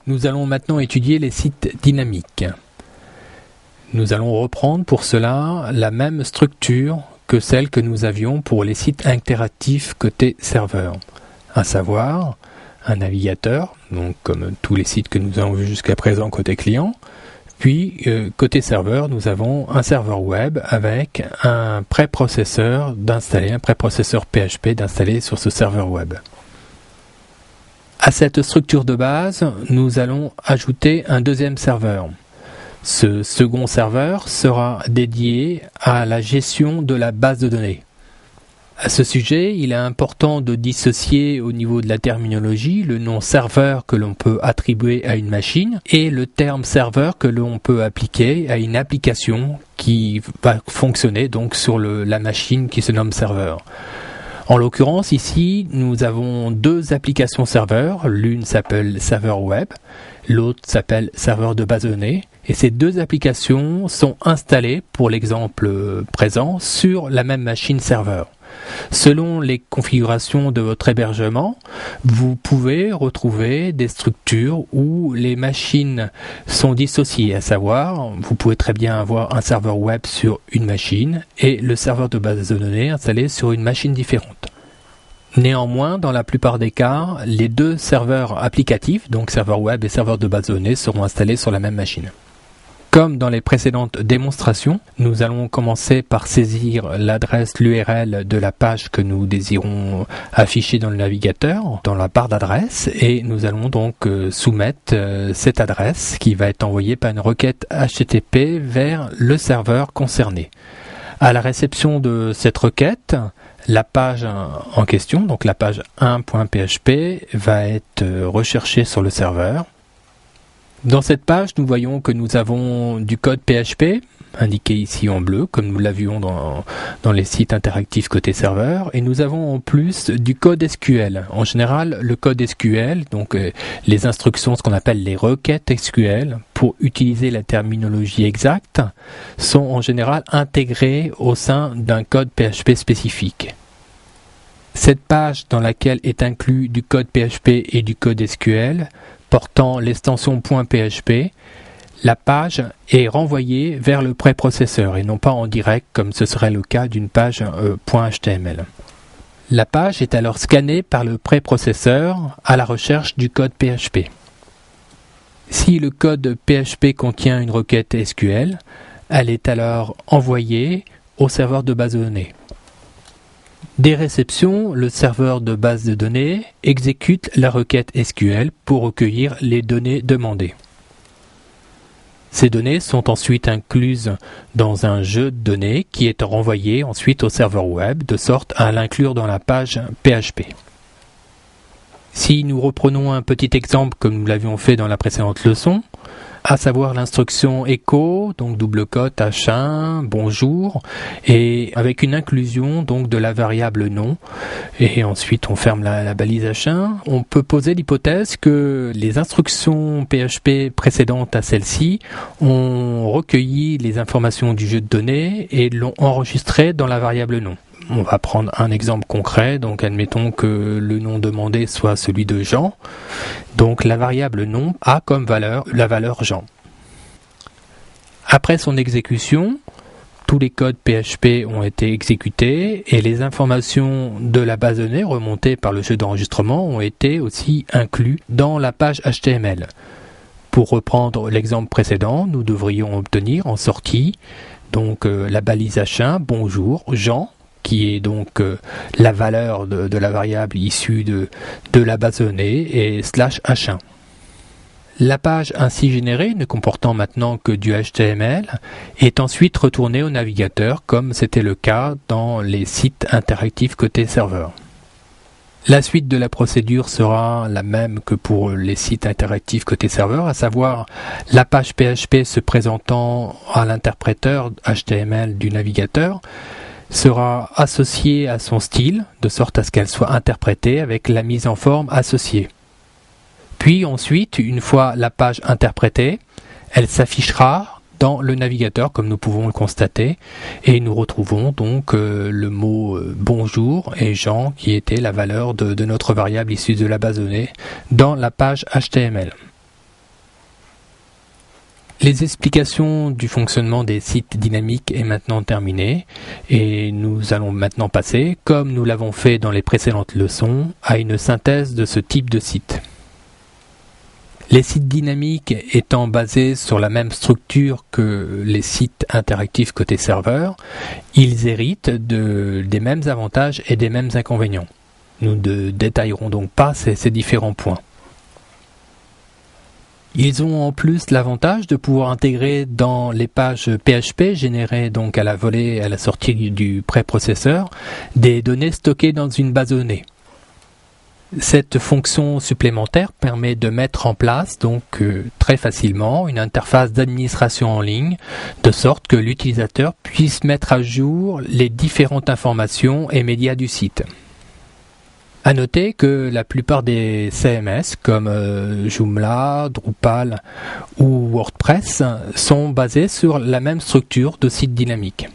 Nous allons maintenant étudier les sites dynamiques. Nous allons reprendre pour cela la même structure que celle que nous avions pour les sites interactifs côté serveur, à savoir un navigateur, donc comme tous les sites que nous avons vus jusqu'à présent côté client, puis côté serveur, nous avons un serveur web avec un préprocesseur d'installer, un préprocesseur PHP d'installer sur ce serveur web. À cette structure de base, nous allons ajouter un deuxième serveur. Ce second serveur sera dédié à la gestion de la base de données. À ce sujet, il est important de dissocier au niveau de la terminologie le nom serveur que l'on peut attribuer à une machine et le terme serveur que l'on peut appliquer à une application qui va fonctionner donc sur la machine qui se nomme serveur. En l'occurrence, ici, nous avons deux applications serveurs. L'une s'appelle serveur web, l'autre s'appelle serveur de base de données. Et ces deux applications sont installées, pour l'exemple présent, sur la même machine serveur. Selon les configurations de votre hébergement, vous pouvez retrouver des structures où les machines sont dissociées, à savoir, vous pouvez très bien avoir un serveur web sur une machine et le serveur de base de données installé sur une machine différente. Néanmoins, dans la plupart des cas, les deux serveurs applicatifs, donc serveur web et serveur de base de données, seront installés sur la même machine. Comme dans les précédentes démonstrations, nous allons commencer par saisir l'URL de la page que nous désirons afficher dans le navigateur, dans la barre d'adresse, et nous allons donc soumettre cette adresse qui va être envoyée par une requête HTTP vers le serveur concerné. À la réception de cette requête, la page en question, donc la page 1.php, va être recherchée sur le serveur. Dans cette page, nous voyons que nous avons du code PHP, indiqué ici en bleu, comme nous l'avions dans les sites interactifs côté serveur, et nous avons en plus du code SQL. En général, le code SQL, donc les instructions, ce qu'on appelle les requêtes SQL, pour utiliser la terminologie exacte, sont en général intégrées au sein d'un code PHP spécifique. Cette page dans laquelle est inclus du code PHP et du code SQL, portant l'extension .php, la page est renvoyée vers le préprocesseur et non pas en direct comme ce serait le cas d'une page .html. La page est alors scannée par le préprocesseur à la recherche du code PHP. Si le code PHP contient une requête SQL, elle est alors envoyée au serveur de base de données. Dès réception, le serveur de base de données exécute la requête SQL pour recueillir les données demandées. Ces données sont ensuite incluses dans un jeu de données qui est renvoyé ensuite au serveur web de sorte à l'inclure dans la page PHP. Si nous reprenons un petit exemple comme nous l'avions fait dans la précédente leçon, à savoir l'instruction echo, donc double quote H1, bonjour, et avec une inclusion donc de la variable nom, et ensuite on ferme la balise H1, on peut poser l'hypothèse que les instructions PHP précédentes à celle-ci ont recueilli les informations du jeu de données et l'ont enregistré dans la variable nom. On va prendre un exemple concret, donc admettons que le nom demandé soit celui de Jean, donc la variable nom a comme valeur la valeur Jean. Après son exécution, tous les codes PHP ont été exécutés et les informations de la base de données remontées par le jeu d'enregistrement ont été aussi inclus dans la page HTML. Pour reprendre l'exemple précédent, nous devrions obtenir en sortie donc la balise H1, bonjour, Jean, qui est donc la valeur de la variable issue de la base de données et /h1. La page ainsi générée, ne comportant maintenant que du HTML, est ensuite retournée au navigateur comme c'était le cas dans les sites interactifs côté serveur. La suite de la procédure sera la même que pour les sites interactifs côté serveur, à savoir la page PHP se présentant à l'interpréteur HTML du navigateur sera associée à son style, de sorte à ce qu'elle soit interprétée avec la mise en forme associée. Puis ensuite, une fois la page interprétée, elle s'affichera dans le navigateur comme nous pouvons le constater et nous retrouvons donc le mot bonjour et Jean qui était la valeur de notre variable issue de la base de données dans la page HTML. Les explications du fonctionnement des sites dynamiques est maintenant terminée et nous allons maintenant passer, comme nous l'avons fait dans les précédentes leçons, à une synthèse de ce type de site. Les sites dynamiques étant basés sur la même structure que les sites interactifs côté serveur, ils héritent des mêmes avantages et des mêmes inconvénients. Nous ne détaillerons donc pas ces différents points. Ils ont en plus l'avantage de pouvoir intégrer dans les pages PHP générées donc à la volée à la sortie du préprocesseur des données stockées dans une base de données. Cette fonction supplémentaire permet de mettre en place donc très facilement une interface d'administration en ligne de sorte que l'utilisateur puisse mettre à jour les différentes informations et médias du site. À noter que la plupart des CMS comme Joomla, Drupal ou WordPress sont basés sur la même structure de site dynamique.